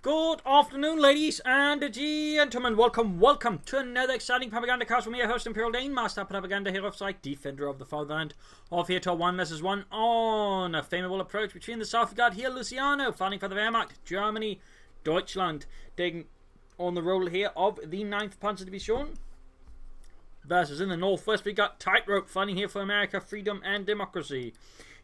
Good afternoon, ladies and gentlemen. Welcome to another exciting Propagandacast with me, your host, Imperial Dane, Master Propaganda Hero of Sight, Defender of the Fatherland, of here to 1 vs 1 on a favorable approach between the south. We got here Luciano, fighting for the Wehrmacht, Germany, Deutschland, taking on the role here of the 9th Panzer Division. Versus in the northwest, we got Tightrope, fighting here for America, freedom and democracy.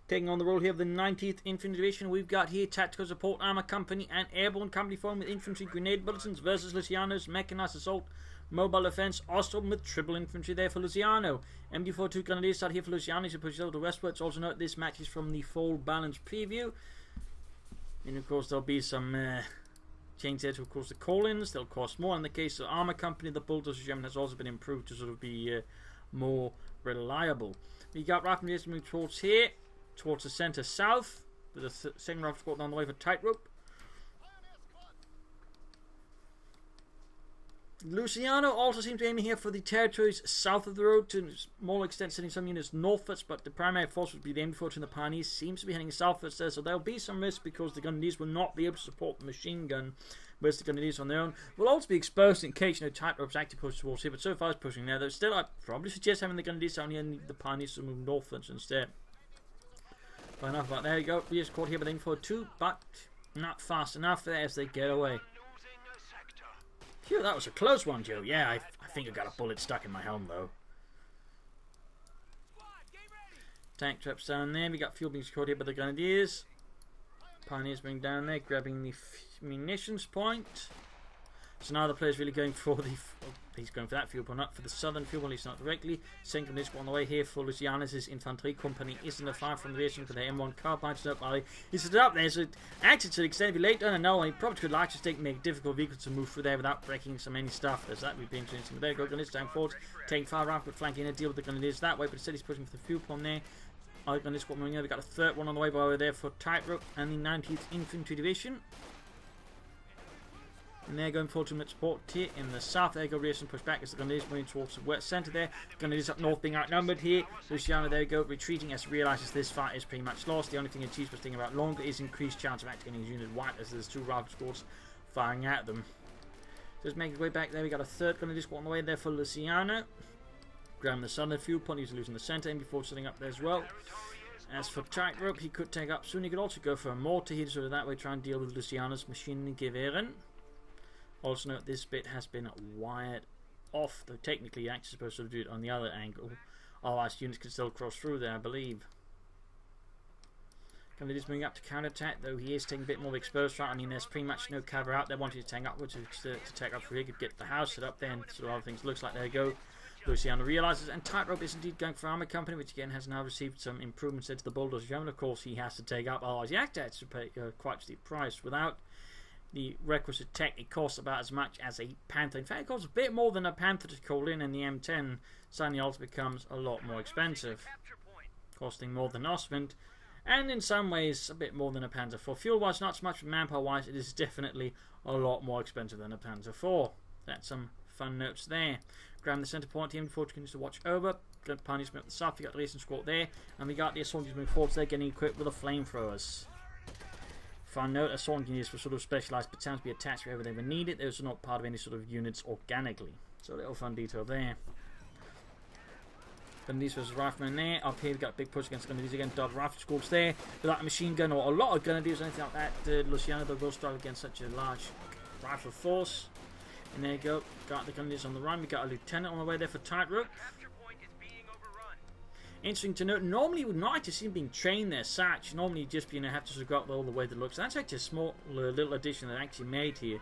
Taking on the role here of the 19th Infantry Division, we've got here Tactical Support Armor Company and Airborne Company formed with Infantry Grenade Bulletins versus Luciano's Mechanized Assault Mobile Defense Ostrom with Triple Infantry there for Luciano. MD42 Grenadiers start here for Luciano to push over to westwards. Also note this match is from the full balance preview. And of course there'll be some change there to of course the call-ins. They'll cost more. In the case of Armor Company, the Bulldozer German has also been improved to sort of be more reliable. We got Riflemen moving towards here, towards the centre south, with a second rifle squad on the way for Tightrope. Luciano also seems to be aiming here for the territories south of the road, to a small extent sending some units northwards, but the primary force would be the MD42 and the Pioneers seems to be heading southwards there, so there'll be some risk because the Grenadiers will not be able to support the machine gun, whereas the Grenadiers on their own will also be exposed in case Tightrope's actually pushed towards here, but so far it's pushing there, though still I'd probably suggest having the Grenadiers down here and leave the Pioneers to move northwards instead. But enough about there you go. We just caught here by the MD42, but not fast enough there as they get away. Phew, that was a close one, Joe. Yeah, I think I got a bullet stuck in my helm though. Tank traps down there. We got fuel being secured here by the Grenadiers. Pioneers being down there, grabbing the munitions point. So now the player's really going for the... he's going for that fuel point, not for the southern fuel point, at least not directly. Second is on the way here for Luciano's infantry company. Isn't a far from the racing for the M1 carbines up. He's set up there, so actually to the extent if he late done and no, he probably could like to make difficult vehicles to move through there without breaking so many stuff. There's that would be interesting. But there you go, Grenadiers down forward, taking far right, but flanking in a deal with the Grenadiers that way, but instead he's pushing for the fuel point there. Grenadiers squad moving over. We've got a third one on the way by there for Tightrope and the 19th Infantry Division. And they're going forward to support here in the south. There you go, Rearson push back as the Grenadiers moving towards the west centre there. The Grenadiers up north being outnumbered here. Luciano, there you go, retreating as he realises this fight is pretty much lost. The only thing he achieves by thinking about longer is increased chance of actually getting his unit wiped as there's two rifle squads firing at them. Just making his way back there. We got a third Grenadier squad on the way there for Luciano. Grabbing the southern fuel point, he's losing the centre and before setting up there as well. As for Tightrope, he could take up soon. He could also go for a mortar here, so that way try and deal with Luciano's machine Gewehren. Also note this bit has been wired off, though technically you're actually supposed to do it on the other angle. Otherwise units can still cross through there, I believe. Grenadiers moving up to counter-attack, though he is taking a bit more exposed right. I mean, there's pretty much no cover out there. Wanting to tank upwards to take up through here, could get the house set up there and sort of other things. Looks like there you go. Luciano realises, and Tightrope is indeed going for Armor Company, which again has now received some improvements into the Bulldozer German. Of course, he has to take up, otherwise he has to pay quite a steep price. Without the requisite tech, it costs about as much as a Panther. In fact, it costs a bit more than a Panther to call in, and the M10 suddenly also becomes a lot more expensive, costing more than Ostwind, and in some ways a bit more than a Panzer IV. Fuel-wise, not so much, but manpower-wise, it is definitely a lot more expensive than a Panzer IV. That's some fun notes there. Grab the centre point, the M4 continues to watch over. Got Pioneers up the south, we got the racing squad there, and we got the assault moving forwards there, getting equipped with the flamethrowers. Fun note, assault engineers were sort of specialised battalions to be attached wherever they were needed. They were not part of any sort of units organically. So a little fun detail there. Then these was riflemen there. Up here we got a big push against the Grenadiers again. Dot rifle squads there. Without a machine gun or a lot of Grenadiers or anything like that, Luciano though will struggle against such a large rifle force. And there you go. Got the Grenadiers on the run. We got a lieutenant on the way there for Tightrope. Interesting to note, normally you would not actually see him being trained there, such. Normally you just have to sort of go up all the way that looks. That's actually a small little addition that I actually made here,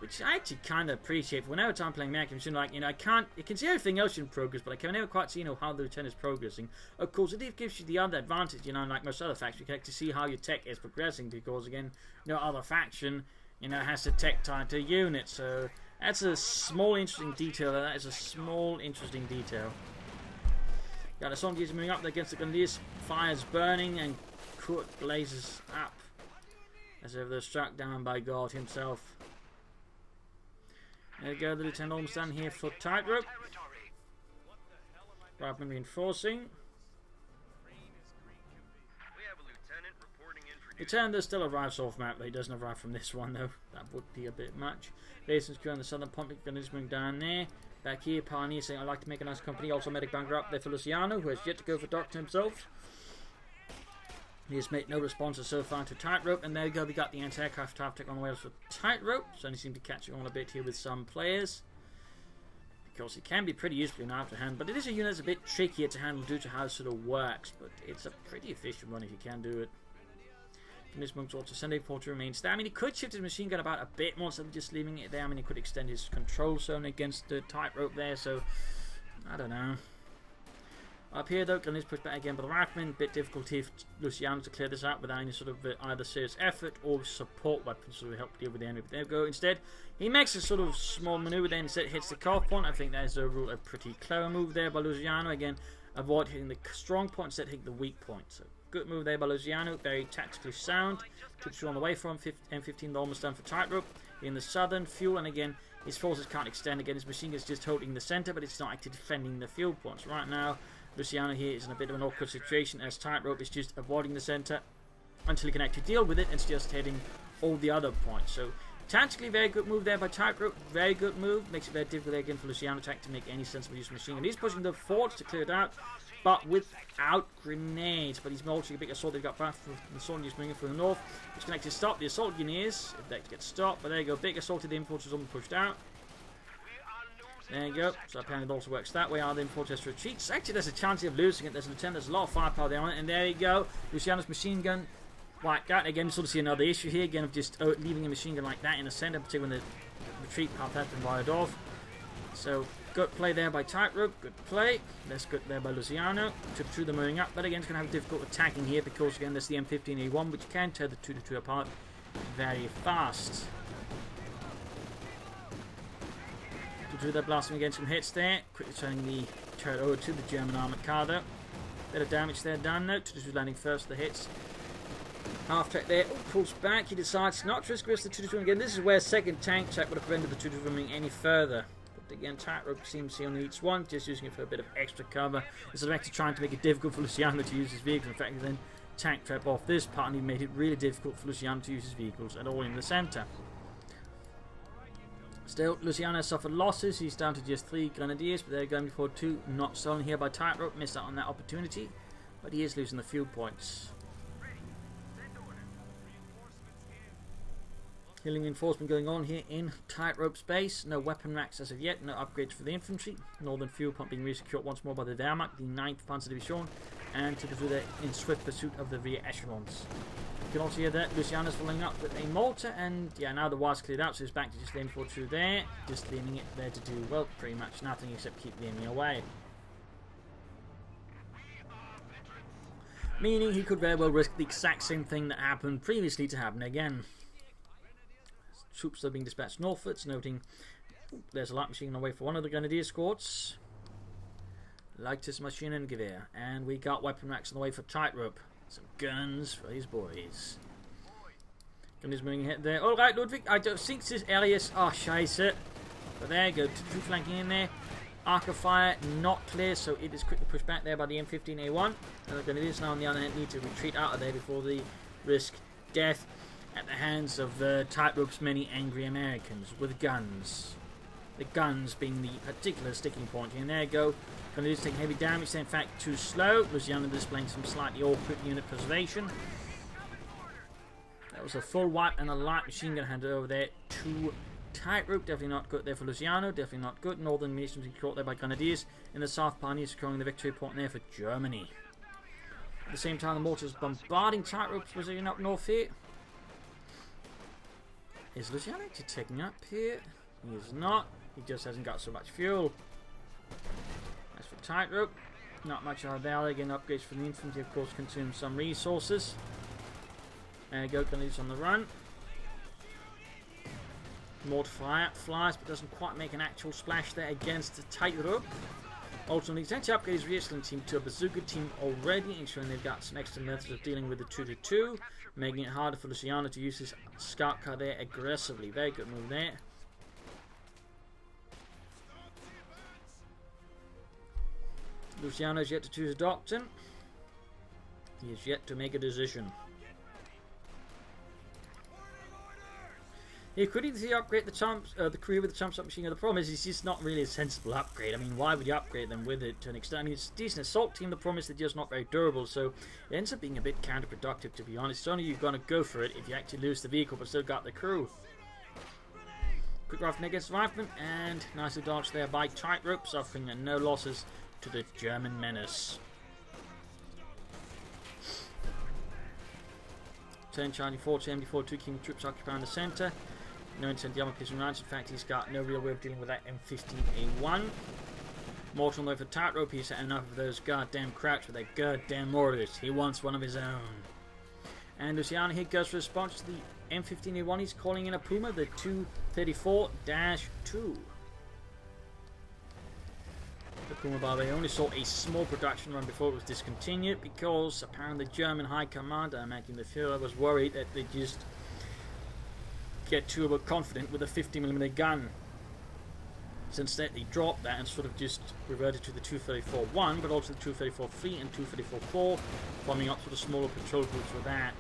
which I actually kind of appreciate. Whenever I'm playing American, like, I can see everything else in progress, but I can never quite see, how the lieutenant is progressing. Of course, it gives you the other advantage, like most other factions, you can actually see how your tech is progressing, because again, no other faction, has the tech tied to units. So that's a small interesting detail. That is a small interesting detail. Got the soldiers moving up there against the Grenadiers. Fires burning and Kurt blazes up as if they're struck down by God himself. There you go, the Lieutenant almost done here for Tightrope. Riflemen reinforcing. The turn does still arrives off map, but he doesn't arrive from this one though. That would be a bit much. Basins on the southern pump, going to just bring down there. Back here, Pioneer saying, I'd like to make a nice company. Also, medic bunker up there for Luciano, who has yet to go for Doctor himself. He has made no responses so far to Tightrope, and there we go, we got the anti-aircraft tactic on the way for Tightrope. So he seems to be catching on a bit here with some players. Because he can be pretty useful in afterhand, but it is a unit that's a bit trickier to handle due to how it sort of works, but it's a pretty efficient one if you can do it. And this monk's also sending for to remain there. I mean, he could shift his machine gun about a bit more instead of just leaving it there. I mean, he could extend his control zone against the Tightrope there, so I don't know. Up here though, Glennis pushed back again by the Rifleman. Bit difficulty for Luciano to clear this out without any sort of either serious effort or support weapons to help deal with the enemy. But there we go. Instead, he makes a sort of small maneuver then instead hits the cuff point. I think that is overall a pretty clever move there by Luciano. Again, avoid hitting the strong point instead hitting the weak point. So good move there by Luciano. Very tactically sound. Troops on the way from M15 almost done for Tightrope. In the southern fuel, and again, his forces can't extend. Again, his machine gun is just holding the center, but it's not actually defending the fuel points. Right now, Luciano here is in a bit of an awkward situation as Tightrope is just avoiding the center until he can actually deal with it. It's just hitting all the other points. So tactically, very good move there by Tightrope. Very good move. Makes it very difficult again for Luciano to make any sensible use of machine gun. He's pushing the forwards to clear it out, but without grenades. But he's mulching a big assault they've got back from the assault just bringing from the north, which can actually stop the assault engineers if they get stopped. But there you go, big assault to the imports is almost pushed out. There you go. So apparently it also works that way. Are the importers retreats? Actually, there's a chance of losing it. There's a lieutenant. There's a lot of firepower there on it. And there you go. Luciano's machine gun wiped out. Again, you sort of see another issue here. Again, of just leaving a machine gun like that in the center, particularly when the retreat path has been wired off. So good play there by Tightrope. Good play. That's good there by Luciano. Took through the moving up. But again, it's going to have difficult attacking here because again, there's the M15A1, which can tear the 2-2 apart very fast. Through that, blasting against some hits there. Quickly turning the turret over to the German armoured car though. Bit of damage there done though. Tutu's landing first the hits. Half track there. Oh, pulls back. He decides not to risk the Tutu again. This is where second tank check would have prevented the Tutu from moving any further. But again, Tightrope seems he only needs one, just using it for a bit of extra cover. Instead of actually trying to make it difficult for Luciano to use his vehicles. In fact, he then tank trap off this part and he made it really difficult for Luciano to use his vehicles at all in the centre. Still, Luciano has suffered losses. He's down to just 3 grenadiers, but they're going before 2 not stolen here by Tightrope. Missed out on that opportunity, but he is losing the fuel points. Healing reinforcement going on here in Tightrope's base. No weapon racks as of yet. No upgrades for the infantry. Northern fuel pump being resecured once more by the Wehrmacht, the 9th Panzer Division, and to do that in swift pursuit of the rear echelons. You can also hear that Luciano's following up with a mortar, and yeah, now the wire's cleared out, so he's back to just aim for 2 there, just leaving it there to do, well, pretty much nothing except keep the enemy away. Meaning he could very well risk the exact same thing that happened previously to happen again. Troops are being dispatched northwards, noting there's a light machine on the way for one of the grenadier squads. Lightest machine and Gewehr, and we got weapon racks on the way for Tightrope. Some guns for his boys. Gun is moving ahead there. Alright, Ludwig, I don't think this area's... Oh, scheiße. But there you go. 2 flanking in there. Arc of fire not clear, so it is quickly pushed back there by the M15A1. And the grenadiers now on the other hand need to retreat out of there before they risk death at the hands of Tightrope's many angry Americans with guns. The guns being the particular sticking point. And there you go. Grenadiers taking heavy damage. They're in fact too slow. Luciano displaying some slightly awkward unit preservation. That was a full wipe and a light machine gun handed over there to Tightrope. Definitely not good there for Luciano. Definitely not good. Northern munitions being caught there by grenadiers. In the south, Pioneers securing the victory point there for Germany. At the same time, the mortars bombarding Tightrope's position up north here. Is Luciano actually taking up here? He is not. He just hasn't got so much fuel. As for Tightrope, not much out there. Again, upgrades for the infantry, of course, consume some resources. There you go, grenadiers on the run. Mortar fire flies, but doesn't quite make an actual splash there against the Tightrope. Ultimately, trying to upgrade his re-echelon team to a bazooka team already, ensuring they've got some extra methods of dealing with the 2-2, making it harder for Luciano to use his scout car there aggressively. Very good move there. Luciano is yet to choose a doctrine. He is yet to make a decision. He could easily upgrade the crew with the chump submachine gun. The problem is, it's just not really a sensible upgrade. I mean, why would you upgrade them with it to an extent? I mean, it's a decent assault team. The problem is they're just not very durable, so it ends up being a bit counterproductive, to be honest. It's only you're going to go for it if you actually lose the vehicle but still got the crew. Quick rifle against rifleman, and nicely dodged there by Tightrope, suffering no losses to the German menace. 10 Charlie 4 to MD4, 2 King troops occupying the centre. No intent the armor piercing rounds. In fact, he's got no real way of dealing with that M15A1. Mortal on the way for Tightrope. He's had enough of those goddamn Krauts with their goddamn mortars. He wants one of his own. And Luciano here goes for a response to the M15A1. He's calling in a Puma, the 234-2. The Puma, by the way, only saw a small production run before it was discontinued because apparently the German High Commander, Martin the Führer, was worried that they just get too overconfident with a 50mm gun. So instead they dropped that and sort of just reverted to the 234-1, but also the 234-3 and 234-4, forming up sort of smaller patrol groups with that.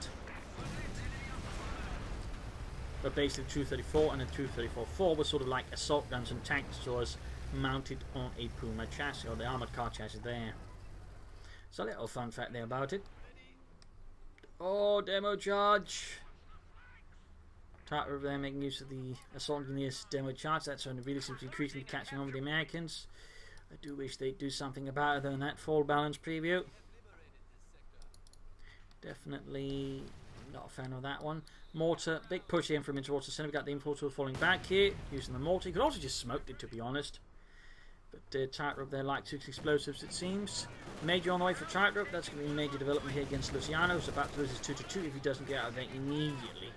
But basically the 234 and the 234-4 were sort of like assault guns and tank destroyers mounted on a Puma chassis, or the armoured car chassis there. So a little fun fact there about it. Oh, demo charge! Tightrope there making use of the assault engineer's demo charge. That's only really seems to be increasingly catching on with the Americans. I do wish they'd do something about it than that fall balance preview. Definitely not a fan of that one. Mortar, big push here from towards the centre. We've got the impulse tool falling back here, using the mortar. You could also just smoked it, to be honest. But Tightrope there like 2 explosives, it seems. Major on the way for Tightrope. That's going to be a major development here against Luciano, who's about to lose his 2-2 if he doesn't get out of there immediately.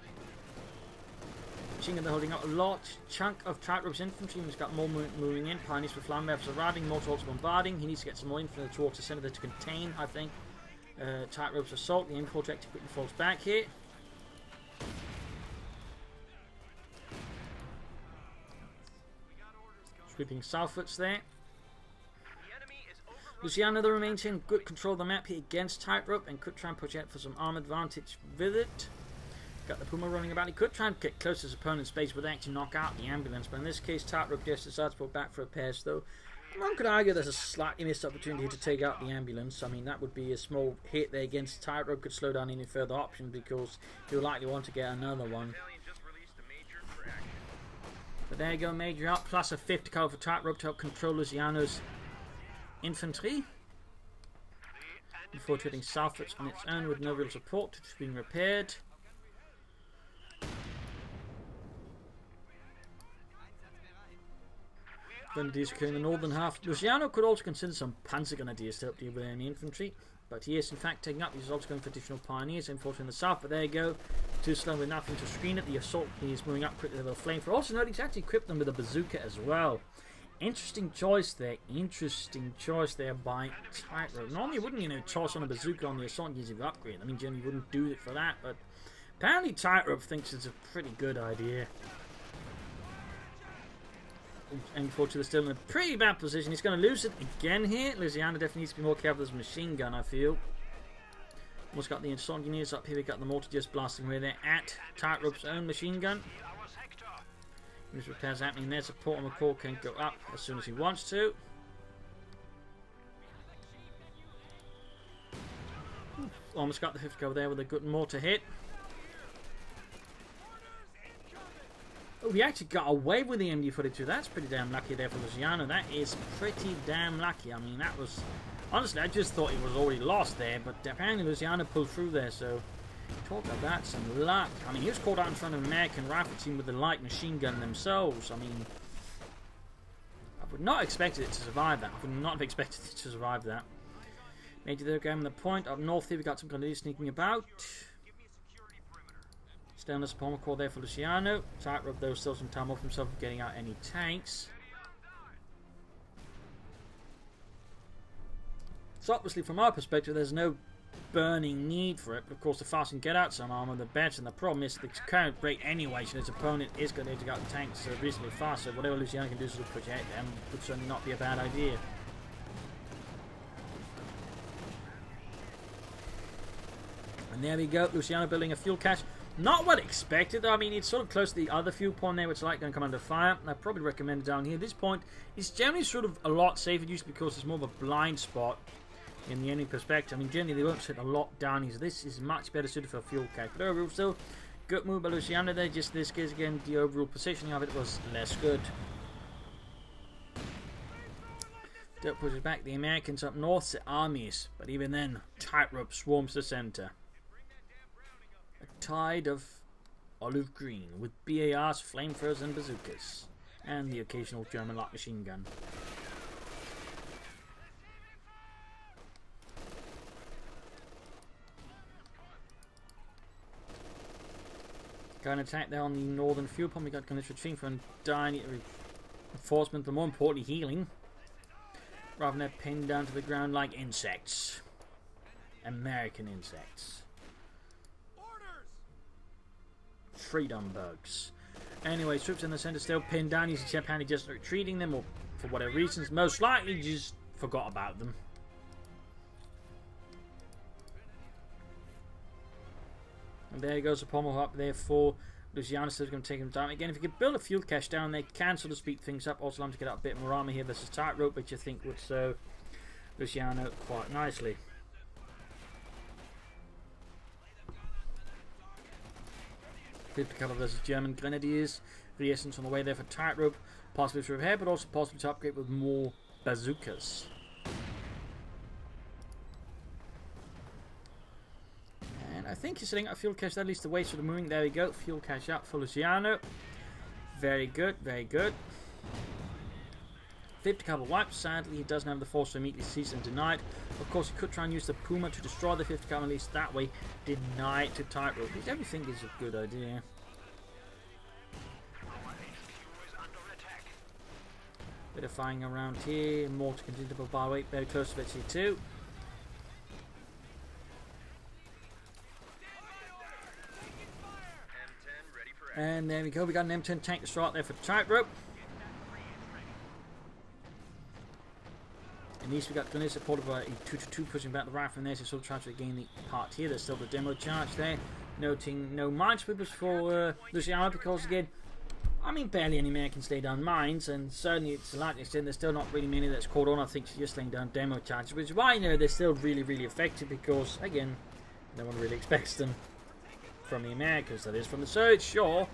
Machine gun, they're holding up a lot. Chunk of Tightrope's infantry. He's got more moving in. Pioneers for flying waves arriving. Mortars bombarding. He needs to get some more infantry towards the centre there to contain, I think, Tightrope's assault. The import quickly falls back here. Sweeping southwards there. Luciano, though, remains in good control of the map here against Tightrope and could try and push out for some arm advantage with it. Got the Puma running about. He could try and get close to his opponent's base but actually knock out the ambulance. But in this case, Tightrope just decides to pull back for a pass, though. One could argue there's a slightly missed opportunity to take out the ambulance. I mean, that would be a small hit there against Tightrope. Could slow down any further option because he'll likely want to get another one. But there you go, major up, plus a 50 cover for Tightrope to help control Luciano's infantry. Before heading southwards on its own with no real support, it's being repaired. Grenadiers securing the northern half. Luciano could also consider some panzer grenadiers to help deal with enemy infantry, but he is in fact taking up. He's also going for additional pioneers, enforcing the south. But there you go, too slow with nothing to screen it. The assault is moving up quickly with a flamethrower. Also note he's actually equipped them with a bazooka as well. Interesting choice there. Interesting choice there by Tightrope. Normally you wouldn't, toss on a bazooka on the assault using the upgrade. I mean, generally you wouldn't do it for that, but apparently Tightrope thinks it's a pretty good idea. And unfortunately, still in a pretty bad position. He's going to lose it again here. Luciano definitely needs to be more careful with his machine gun, I feel. Almost got the assault engineers up here. We've got the mortar just blasting away there at Tightrope's own machine gun. There's repairs happening there. Support on the core can go up as soon as he wants to. Almost got the 50 cover there with a good mortar hit. Oh, he actually got away with the MD-42. That's pretty damn lucky there for Luciano. That is pretty damn lucky. I mean, that was... Honestly, I just thought he was already lost there, but apparently Luciano pulled through there, so... Talk about some luck. I mean, he was caught out in front of an American rifle team with a light machine gun themselves. I mean... I would not have expected it to survive that. I would not have expected it to survive that. Major there going the point. Up north here, we got some grenadiers sneaking about. Stay on the support core there for Luciano. Tightrope, though, still some time off himself from getting out any tanks. So obviously, from our perspective, there's no burning need for it. But of course, the faster you can get out some armor, the better. And the problem is the current rate anyway, so his opponent is going to need to get out the tanks reasonably fast. So whatever Luciano can do to protect them would certainly not be a bad idea. And there we go, Luciano building a fuel cache. Not what expected though. I mean, it's sort of close to the other fuel point there, which is like going to come under fire. I probably recommend it down here. This point is generally sort of a lot safer, usually because it's more of a blind spot in the enemy perspective. I mean, generally they won't sit a lot down here, so this is much better suited for a fuel cache. But overall, still good move by Luciano there. Just in this case, again, the overall positioning of it was less good. That pushes back the Americans up north, the armies, but even then, Tightrope swarms the center. A tide of olive green with BARs, flamethrowers and bazookas, and the occasional German light machine gun. Got an attack there on the northern fuel pump. We got Gunner's retreating from dying reinforcement, but more importantly healing. Rather than they're pinned down to the ground like insects. American insects. Freedom bugs. Anyway, troops in the center still pinned down. You see Japan just retreating them, or for whatever reasons. Most likely just forgot about them. And there goes the pommel up there for Luciano. Still going to take him down. Again, if you could build a fuel cache down, they can sort of speed things up. Also, I'm to get out a bit more armor here versus Tightrope, which I think would serve Luciano quite nicely. Fifth cover versus German Grenadiers. The essence on the way there for Tightrope. Possibly to repair, but also possibly to upgrade with more bazookas. I think he's setting up a fuel cache. That leads the way, sort of moving. There we go. Fuel cache up for Luciano. Very good, very good. 50 couple wipes. Sadly, he doesn't have the force to immediately seize and deny it. Of course, he could try and use the Puma to destroy the 50 couple, at least that way deny it to Tightrope, which I don't think is a good idea. Bit of firing around here. More to continue to bar weight. Very close to Betsy too. And there we go, we got an M10 tank to start there for Tightrope. And these we got Gunner supported by a 2-2 pushing back the rifle from there, so sort of trying to gain the part here. There's still the demo charge there. Noting no minesweepers for Luciano, because again, I mean, barely any Americans lay down mines, and certainly to a large extent there's still not really many that's caught on. I think she's just laying down demo charges, which is why, you know, they're still really, really effective, because again, no one really expects them from the Americans, that is. From the Surge, sure.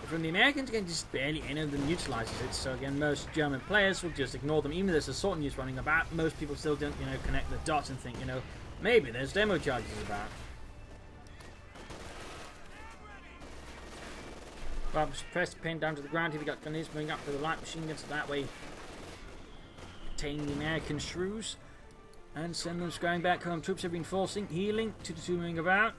But from the Americans, again, just barely any of them utilizes it. So again, most German players will just ignore them. Even though there's assault news running about, most people still don't, you know, connect the dots and think, you know, maybe there's demo charges about. But press the pin down to the ground. Here we got Gunners moving up to the light machine guns, so that way obtain the American shrews and send them scurrying back home. Troops have been forcing, healing, 2-2 moving about.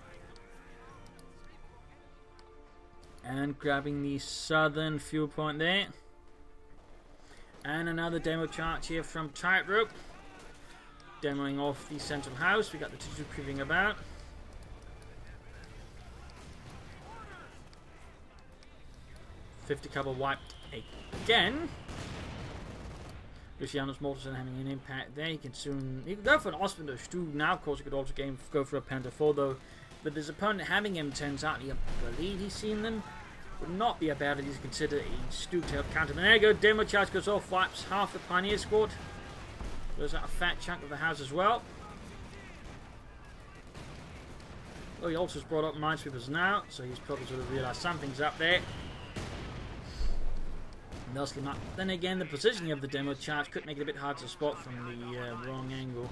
And grabbing the southern fuel point there. And another demo charge here from Tightrope. Demoing off the central house. We got the 2-2 creeping about. .50 couple wiped again. Luciano's mortars are having an impact there. He can go for an Osprey 2 now. Of course, he could also go for a Panther 4 though. But his opponent having M10s out, I believe he's seen them. Would not be a bad idea to consider a Stu-tailed counter. And there you go, demo charge goes off, wipes half the Pioneer squad. Goes out a fat chunk of the house as well. Well, he also has brought up minesweepers now, so he's probably sort of realised something's up there. And thus came up. Then again, the positioning of the demo charge could make it a bit hard to spot from the wrong angle.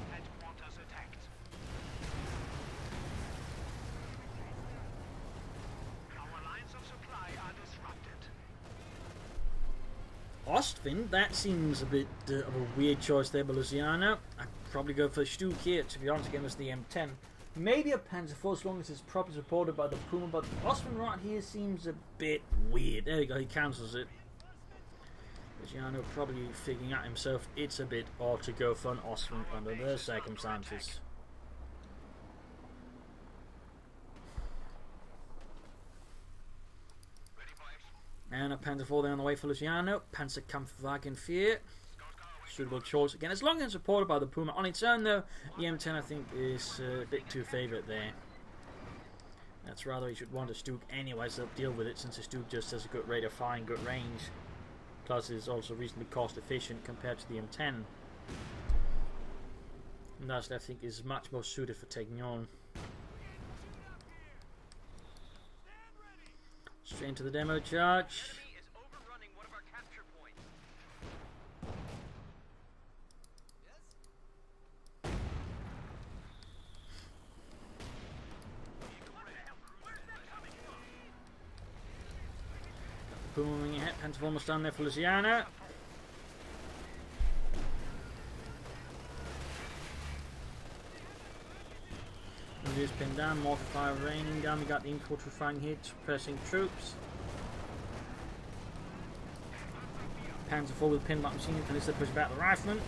Ostwind, that seems a bit of a weird choice there by Luciano. I'd probably go for Stu here, to be honest, against the M10. Maybe a Panzer IV, as long as it's properly supported by the Puma, but Ostwind right here seems a bit weird. There you go, he cancels it. Luciano probably figuring out himself it's a bit odd to go for an Ostwind under those circumstances. And a Panzer IV there on the way for Luciano. Panzerkampfwagen 4. Suitable choice again, as long as it's supported by the Puma. On its own though, the M10 I think is a bit too favourite there. That's rather he should want a Stug anyway, so they'll deal with it since the Stug just has a good rate of fire and good range. Plus it's also reasonably cost efficient compared to the M10. And thus I think is much more suited for taking on. Straight into the demo charge. Booming ahead, Panther almost done there for Luciano. Is pinned down, mortar fire raining down. We got the infantry firing hits, pressing troops. Panzer IV with pin back machine gun, this push back the rifleman.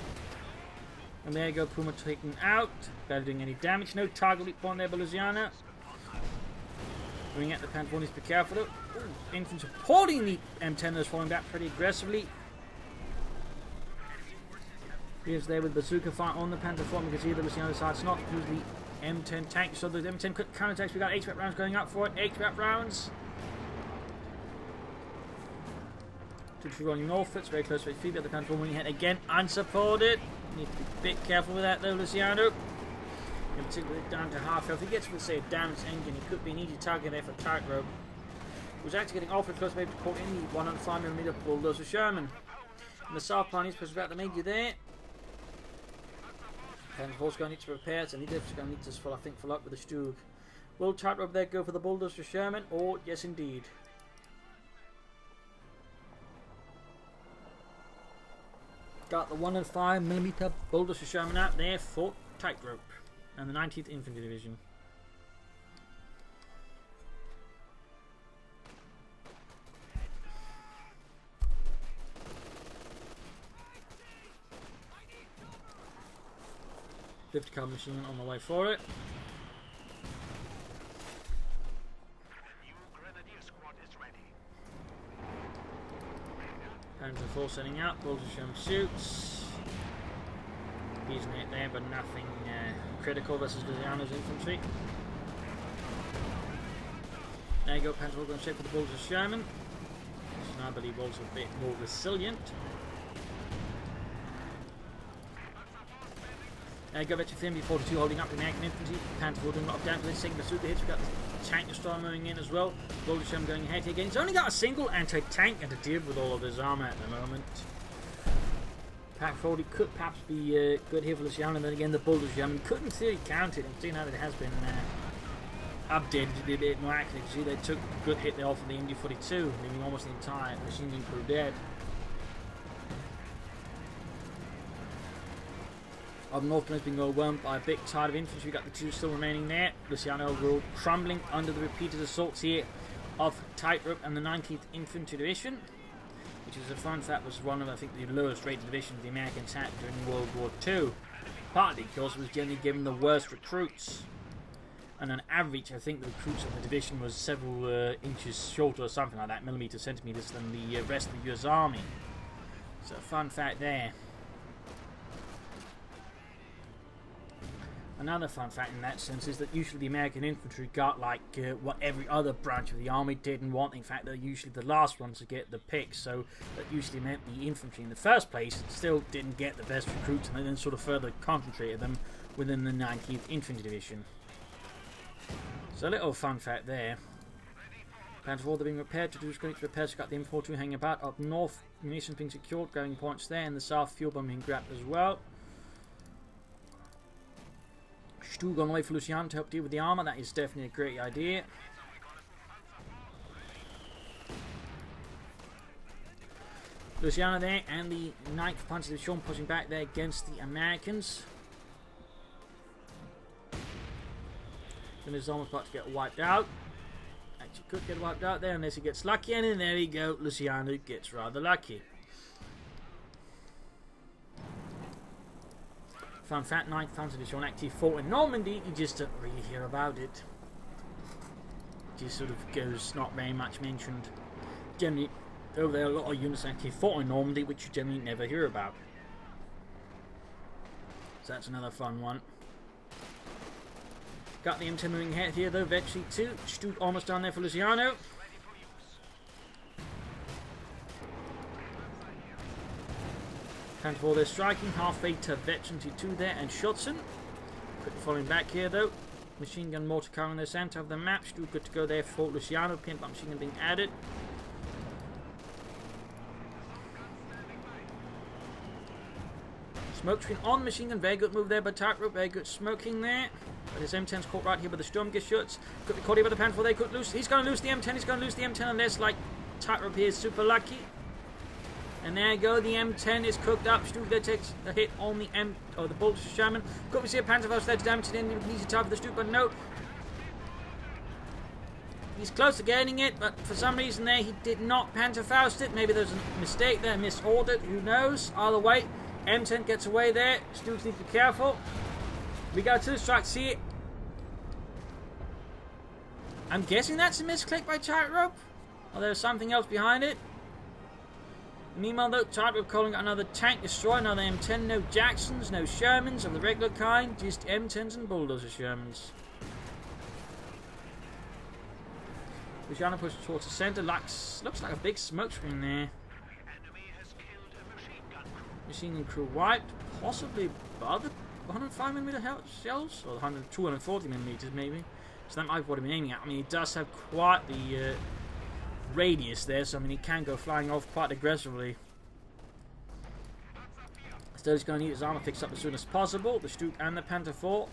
And there you go, Puma taken out. Barely doing any damage. No target leap on there by Luciano. Bring out the Panther IV, needs to be careful though. Ooh, infantry supporting the M10 that's falling back pretty aggressively. Here's there with bazooka fire on the Panther IV. You can see the Luciano side snot through the M10 tank, so the M10 quick counterattacks. We got HVAP rounds going up for it. HVAP rounds. 2-3 rolling northwards, very close to feet. The Panther wing ahead again, unsupported. Need to be a bit careful with that though, Luciano. In particular, down to half health. If he gets with say a damaged engine, he could be an easy target there for Tightrope. He was actually getting awfully close, maybe to caught in the 105mm bulldozer Sherman. And the South Pioneers push about the major there. And Horse going to need to repair it, and he's going to need to, I think, follow up with the Stug. Will Tightrope there go for the bulldozer Sherman? Or yes, indeed. Got the 105mm bulldozer Sherman out there for Tightrope and the 19th Infantry Division. Lift car machine on the way for it. Panzer IV setting out. Bulldozer Sherman shoots. He's in it there, but nothing critical versus Luciano's infantry. There you go, Panzer IV going straight for the Bulldozer Sherman. Which I believe also a bit more resilient. Go back to FBP 42 holding up the American infantry. Panther IV doing a lot of damage. Let's take the super hits. We've got the tank destroyer moving in as well. Bulldozer Sherman going ahead here again. He's only got a single anti-tank and to deal with all of his armour at the moment. Pack 40 could perhaps be good here for Luciano, and then again the Bulldozer Sherman could in theory count it, and seeing how it has been updated to be a bit more accurate. You see they took a good hit there off of the MD-42, leaving almost the entire machine gun crew dead. Up north has been overwhelmed by a big tide of infantry. We've got the two still remaining there. Luciano overall crumbling under the repeated assaults here of Tightrope and the 19th Infantry Division, which is a fun fact was one of, I think, the lowest rated divisions the Americans had during World War II. Partly because it was generally given the worst recruits. And on average, I think the recruits of the division was several inches shorter or something like that, millimeters, centimeters, than the rest of the US Army. So a fun fact there. Another fun fact in that sense is that usually the American infantry got like what every other branch of the army didn't want. In fact, they're usually the last ones to get the picks, so that usually meant the infantry in the first place still didn't get the best recruits, and they then sort of further concentrated them within the 19th Infantry Division. So a little fun fact there. Panzer IV being repaired. To do great repairs. Got the M42 hanging about up north. Munitions being secured. Going points there. In the south, fuel bomb being grabbed as well. Stug on the way for Luciano to help deal with the armour. That is definitely a great idea. Luciano there and the 9th Panzer Division pushing back there against the Americans. Then it's almost about to get wiped out. Actually could get wiped out there unless he gets lucky, and then there we go, Luciano gets rather lucky. Fun fact, 9th Panzer Division actually fought in Normandy, you just don't really hear about it. It just sort of goes not very much mentioned. Generally, over there a lot of units actually fought in Normandy, which you generally never hear about. So that's another fun one. Got the M10 moving ahead here though, Vetri 2. Stuck almost down there for Luciano. Panther 4 there striking, halfway to Vetri 2 there, and Schutzen. Quickly falling back here though. Machine gun mortar car in the center of the map. Stuck good to go there for Luciano. Paint by machine gun being added. Smoke screen on machine gun. Very good move there by Tightrope. Very good smoking there. But his M10's caught right here by the Sturmgeschütz. Could be caught here by the Panther 4. They could lose. He's going to lose the M10. He's going to lose the M10 unless, like, Tightrope here is super lucky. And there you go. The M10 is cooked up. Stuck there takes a hit on the the bolts of Sherman. Could we see a Panther Faust there to damage it in? Easy time for the Stuck, but no. He's close to getting it, but for some reason there he did not Panther Faust it. Maybe there's a mistake there, misordered. Who knows? Either way, M10 gets away there. Stuck needs to be careful. We got 2 strikes here. I'm guessing that's a misclick by Tightrope. Or there's something else behind it. Meanwhile though, Tightrope calling another tank destroy, another M10, no Jacksons, no Shermans of the regular kind, just M10s and bulldozer Shermans. Luciano pushes towards the center, looks like a big smoke screen there. Machine gun crew wiped, possibly other 105mm shells, or 240mm maybe. So that might be what I'm aiming at. I mean, he does have quite the radius there, so I mean he can go flying off quite aggressively. Still he's going to need his armor fixed up as soon as possible, the Stuck and the Panther 4.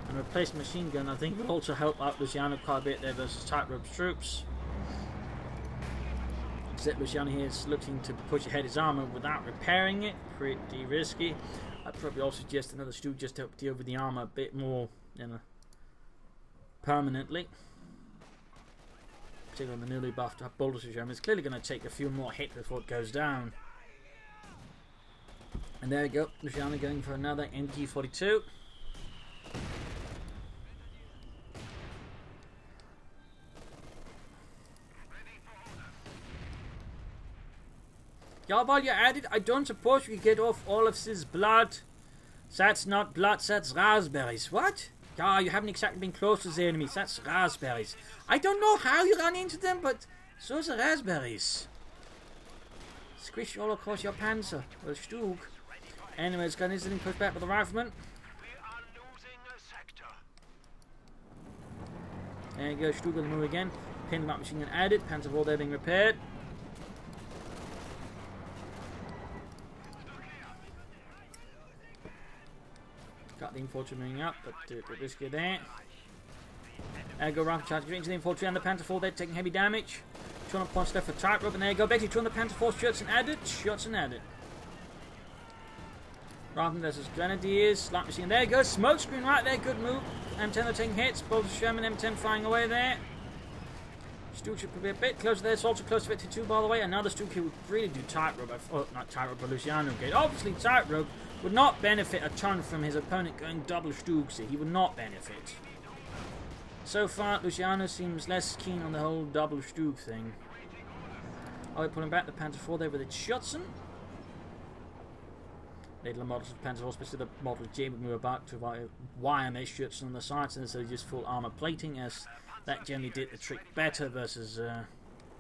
And replaced machine gun I think will also help out Luciano quite a bit there versus Tightrope's troops. Except Luciano here is looking to push ahead his armor without repairing it, pretty risky. I'd probably also suggest another Stuck just to help deal with the armor a bit more, you know, permanently. Particularly on the newly buffed up bulldozer Sherman. It's clearly going to take a few more hits before it goes down. And there we go, Luciano going for another MG42. Yeah, while you're at it, I don't suppose we get off all of this blood. That's not blood, that's raspberries. What? Yeah, you haven't exactly been close to the enemies. That's raspberries. I don't know how you run into them, but so's the raspberries. Squish all across your panzer. Well, Stuck. Anyways, gun is getting pushed back by the rifleman. There you go, Stuck will move again. Pin map machine gun added. Panzer 4 there being repaired. Got the infantry moving up, but a bit risky there. There you go, round charge into the infantry and the Panther 4 there taking heavy damage. 200 points left for Tightrope, and there you go, basically 200 Panther 4 shots and added. Shots and added. Rifleman versus Grenadiers, light machine, there you go, smoke screen right there, good move. M10 are taking hits, both Sherman M10 flying away there. Stuck should be a bit closer there, it's also close to 52 by the way. Another Stuck who would really do Tightrope, not Tightrope, but Luciano gate. Obviously Tightrope would not benefit a ton from his opponent going double Stucks here. He would not benefit. So far, Luciano seems less keen on the whole double Stuck thing. I'll be pulling back the Panther 4 there with its Schutzen. Later models of Panther 4, especially the model J, would move back to wire mesh Schutzen on the sides instead of just full armor plating, as that generally did the trick better versus,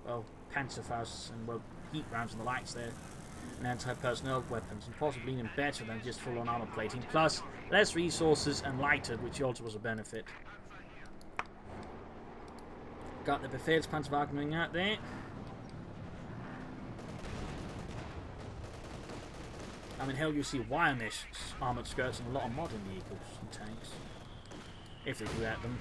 well, Panther Fausts and, well, heat rounds and the likes there. And anti-personnel weapons, and possibly even better than just full-on armor plating, plus less resources and lighter, which also was a benefit. Got the Befehlspanzerwagen moving out there. I mean, hell, you see wire mesh armored skirts in a lot of modern vehicles and tanks, if they do at them.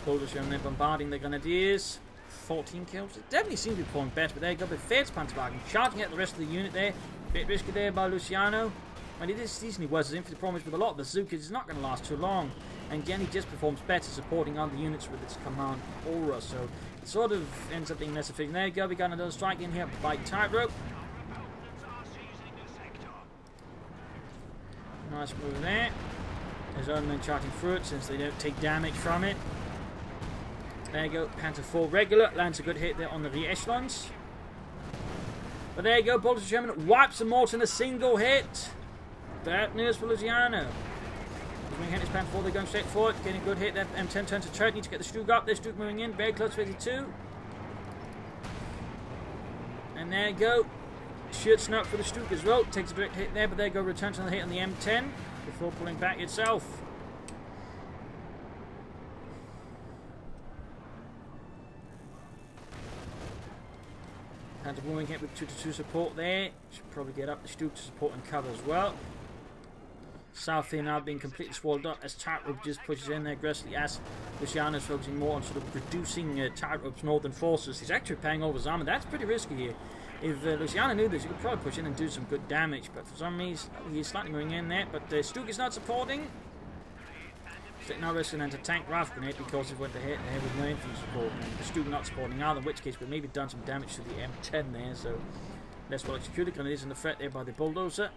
Bulldozer Sherman, they're bombarding the Grenadiers. 14 kills. It definitely seems to be pulling better, but there you go, Befehlspanzerwagen charging at the rest of the unit there. Bit risky there by Luciano. And it is decently worse as infantry promise with a lot of bazookas. It's not going to last too long. And Jenny just performs better supporting other units with its command aura, so it sort of ends up being less efficient. There you go, we got another strike in here by Tightrope. Nice move there. His own men charging through it since they don't take damage from it. There you go, Panther 4 regular, lands a good hit there on the rear echelons. But there you go, Bulldozer Sherman wipes the mortar in a single hit. Bad news for Luciano. He's moving his Panther 4, they're going straight forward, getting a good hit. That M10 turns to turret, need to get the Stug up. There's Stug moving in, very close to 52. And there you go. Should snuck for the Stug as well. Takes a direct hit there, but there you go, returns on the hit on the M10 before pulling back itself. Panther moving hit with 2-2 support there. Should probably get up the Stug to support and cover as well. South here now being completely swallowed up as Tightrope just pushes in there aggressively as Luciano's focusing more on sort of reducing Tightrope's northern forces. He's actually paying over his armor. That's pretty risky here. If Luciano knew this, he could probably push in and do some good damage, but for some reason he's slightly moving in there. But Stug is not supporting. He's now risking into tank Rifle Grenade because he went to hit there with no infantry support. And the Stug not supporting either, in which case we maybe done some damage to the M10 there. So less well executed. Grenades in the threat there by the Bulldozer.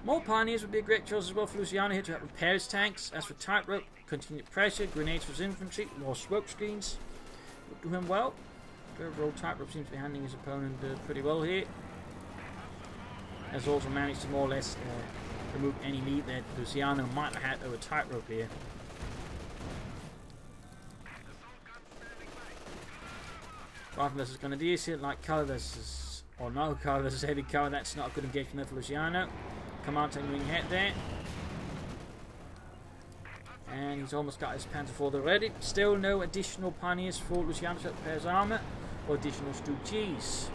More Pioneers would be a great choice as well for Luciano here to help repair his tanks. As for Tightrope, continued pressure, grenades for his infantry, more smoke screens would do him well. Overall, Tightrope seems to be handling his opponent pretty well here. Has also managed to more or less remove any lead that Luciano might have had over Tightrope here. Rifle versus Grenadiers here, like cover versus, or no cover versus heavy cover. That's not a good engagement there for Luciano. Command tank moving ahead there. And he's almost got his Panther 4 already. Still no additional Pioneers for Luciano to repair his armor or additional Stug Gs.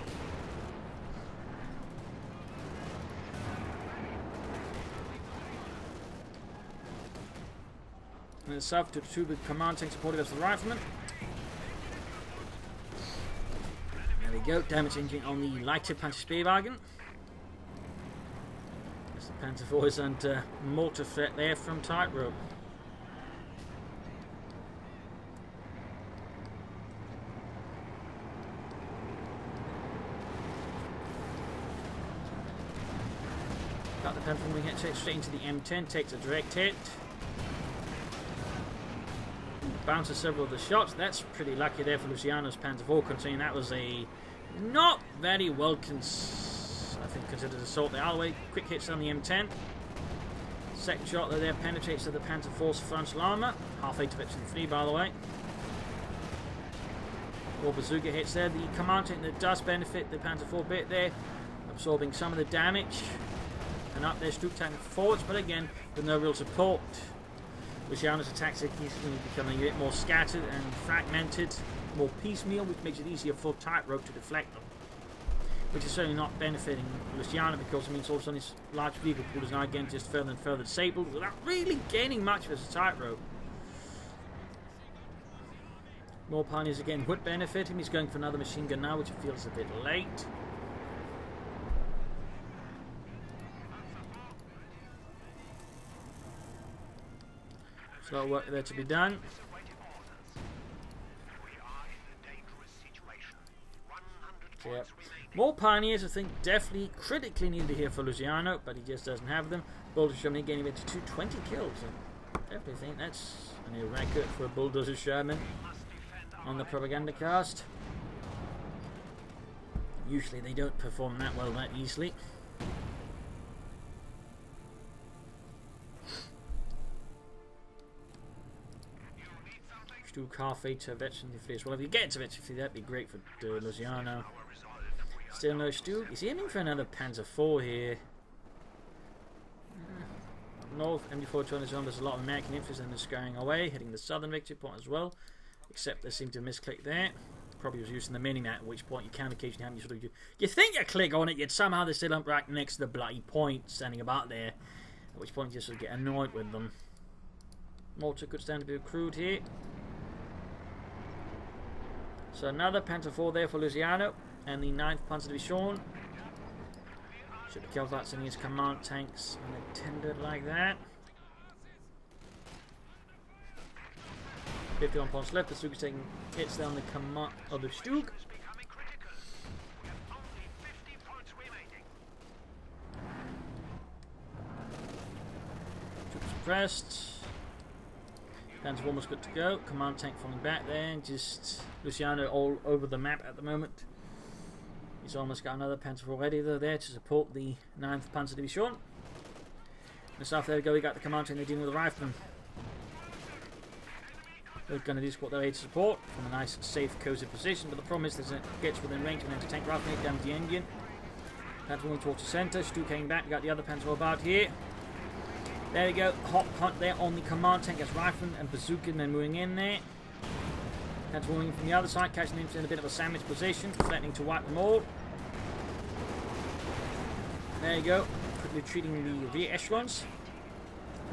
And the south to the 2 big command tank supported as the rifleman. There we go, damage engine on the lighter Panther Spearwagen. The Panther 4 is under mortar threat there from Tightrope. Got the Panther moving hit straight into the M10, takes a direct hit. Bounces several of the shots. That's pretty lucky there for Luciano's Panther 4, considering that was a not very well considered assault there. All the way, quick hits on the M10. Second shot there penetrates to the Panther 4's frontal armor. Halfway to Veteran 3, by the way. More bazooka hits there. The command tank that does benefit the Panther 4 bit there, absorbing some of the damage. And up there, Stug tank forwards, but again, with no real support. Luciano's attacks are becoming a bit more scattered and fragmented, more piecemeal, which makes it easier for Tightrope to deflect them. Which is certainly not benefiting Luciano because it means all of a sudden his large vehicle pool is now again just further and further disabled without really gaining much versus Tightrope. More Pioneers again would benefit him. He's going for another machine gun now, which feels a bit late. Slow work there to be done. So, yeah. More Pioneers, I think, definitely critically needed here for Luciano, but he just doesn't have them. Bulldozer Sherman getting it to 220 kills. I definitely think that's a new record for a Bulldozer Sherman on the Propagandacast. Usually they don't perform that well that easily. Stug halfway to Veteran 3 as well. If you get to Veteran 3, that'd be great for Luciano. Still no Stug. He's aiming for another Panther 4 here. North, MD4 on his own. There's a lot of American infantry and they're scurrying away, hitting the southern victory point as well. Except they seem to misclick there. Probably was using the mini-map, at which point you can occasionally have you sort of you think you click on it, yet somehow they're still up right next to the bloody point standing about there. At which point you just sort of get annoyed with them. Mortar could stand to be accrued here. So another Panther 4 there for Luciano. And the 9th Panzer Division. Should be careful about sending his command tanks unattended like that. 51 points left. The Stug is taking hits down the command of the Stug. Troops suppressed. Panther almost good to go. Command tank falling back there. And just Luciano all over the map at the moment. It's almost got another Panzer already though there to support the 9th Panzer Division. And so there we go, we got the command tank, they're dealing with the riflemen. They're going to do squat their aid support from a nice, safe, cozy position, but the problem is that it gets within range of an anti-tank rifle, it damage the engine. Panzer moving towards the centre, Stu came back, we got the other Panzer about here. There we go, hot hunt there on the command tank as rifleman and bazooka men moving in there. Panzer moving from the other side, catching them in a bit of a sandwich position, threatening to wipe them all. There you go, quickly treating the rear echelons.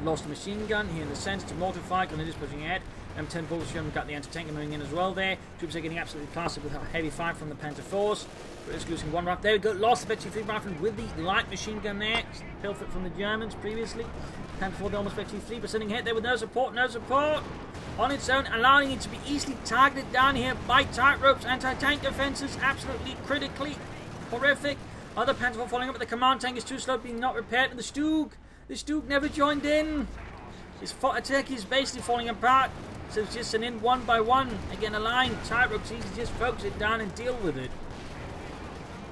Lost a machine gun here in the centre to mortify, going to just pushing ahead. M10 Bullshit got the anti-tank moving in as well there. Troops are getting absolutely plastered with a heavy fire from the Panzer IVs. British losing one rifle. There we go, lost the Victory 3 rifle with the light machine gun there. Pilfered from the Germans previously. Panzer IV, they almost Victory 3, but sitting hit there with no support. On its own, allowing it to be easily targeted down here by Tightropes. Anti-tank defenses, absolutely critically horrific. Other Panzer IV following up, but the command tank is too slow, being not repaired. And the Stug never joined in. His attack is basically falling apart. So it's just an in one by one. Again, a line. Tightropes easily just focus it down and deal with it.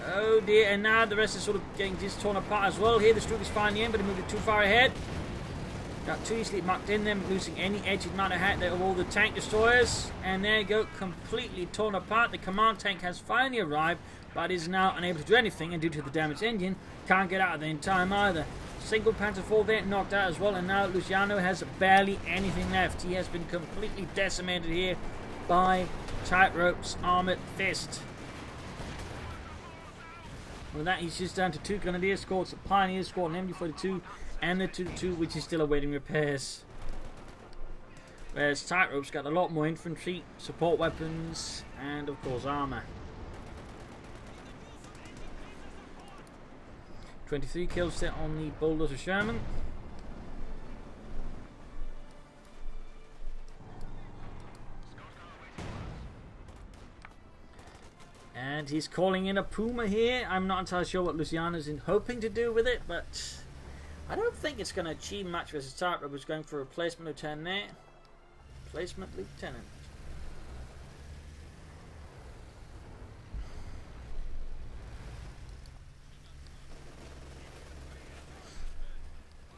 Oh dear, and now the rest is sort of getting just torn apart as well. Here the Stug is finally in, but he moved it too far ahead. Got too easily mucked in them, losing any edge it might have had there of all the tank destroyers. And there you go, completely torn apart. The command tank has finally arrived, but is now unable to do anything, and due to the damaged engine, can't get out of there in time either. Single Panzer IV there, knocked out as well, and now Luciano has barely anything left. He has been completely decimated here by Tightrope's armoured fist. With that, he's just down to 2 Grenadier squads, a Pioneer squad, an MD-42, and the 2-2, which is still awaiting repairs. Whereas Tightrope's got a lot more infantry, support weapons, and of course armour. 23 kills there on the Bulldozer Sherman. And he's calling in a Puma here. I'm not entirely sure what Luciano's hoping to do with it, but I don't think it's going to achieve much versus Tightrope, who's going for a replacement lieutenant there. Replacement lieutenant.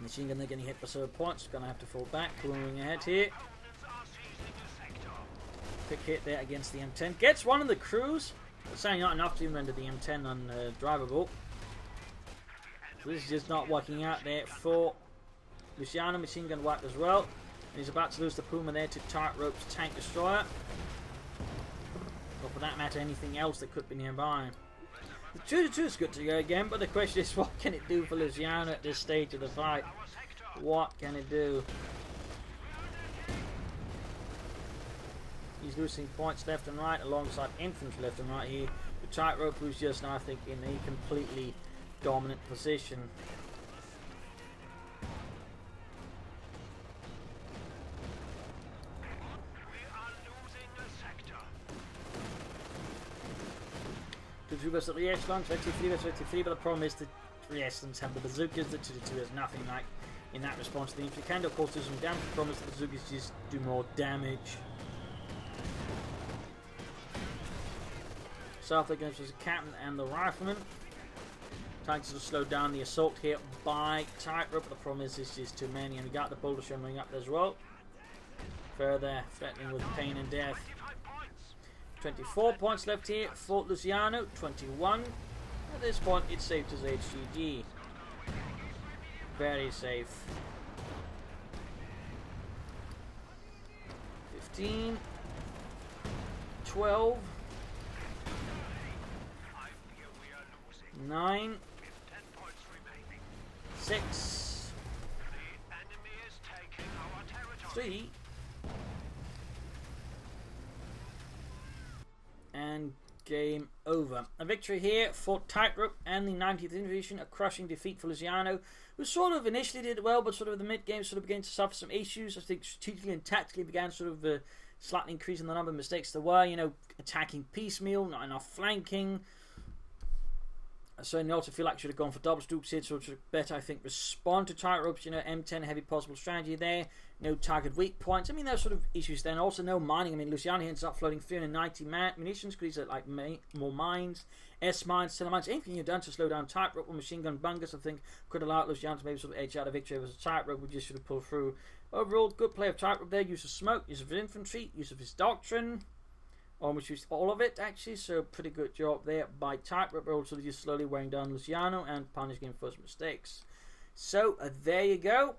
Machine gun, they're getting hit by 7 points. Going to have to fall back. Moving ahead here. Quick hit there against the M10. Gets one of the crews. Saying not enough to even render the M10 undrivable. So this is just not working out there for Luciano. Machine gun wiped as well. And he's about to lose the Puma there to Tightrope's tank destroyer. Or for that matter, anything else that could be nearby. The 2-2 is good to go again, but the question is, what can it do for Luciano at this stage of the fight? What can it do? He's losing points left and right, alongside infantry left and right here. But Tightrope, who's just now, I think, in a completely dominant position. The 2 versus the echelon, 23 versus 23, but the problem is the 3 echelons have the bazookas, the 2-2 has nothing like in that response. The infantry can of course do some damage, the problem is the bazookas just do more damage. South against the captain and the rifleman. Trying to slow down the assault here by Tightrope, but the problem is it's just too many, and we got the Bulldozer coming up as well. Further threatening with pain and death. 24 points left here for Luciano, 21. At this point, it's safe to say HGG. Very safe. 15. 12. 9. 6. 3. And game over. A victory here for Tightrope and the 90th Division. A crushing defeat for Luciano, who sort of initially did well, but sort of the mid-game sort of began to suffer some issues. I think strategically and tactically began sort of slightly increasing the number of mistakes there were. You know, attacking piecemeal, not enough flanking. I certainly also feel like I should have gone for double Stooks here, so to better, I think, respond to Tightropes. You know, M10 heavy possible strategy there. No target weak points. I mean, there's sort of issues there. And also no mining. I mean, Luciano ends up floating 390 munitions because he's at like more mines. S mines, center mines. Anything you've done to slow down Tightrope or machine gun bungas, I think, could allow Luciano to maybe sort of edge out a victory over Tightrope. We just should have pulled through. Overall, good play of Tightrope there. Use of smoke, use of his infantry, use of his doctrine. Almost used all of it, actually, so pretty good job there by Tightrope. We're also just slowly wearing down Luciano and punishing him for his mistakes. So, there you go.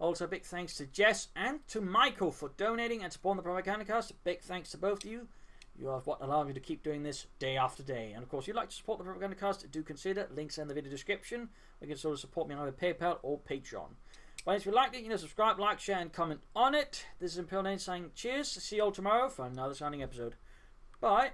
Also, big thanks to Jess and to Michael for donating and supporting the Propagandacast. Big thanks to both of you. You are what allow me to keep doing this day after day. And, of course, if you'd like to support the Propagandacast, do consider links in the video description. You can sort of support me on either PayPal or Patreon. But if you liked it, subscribe, like, share, and comment on it. This is Imperial Dane saying cheers. See you all tomorrow for another sounding episode. Bye.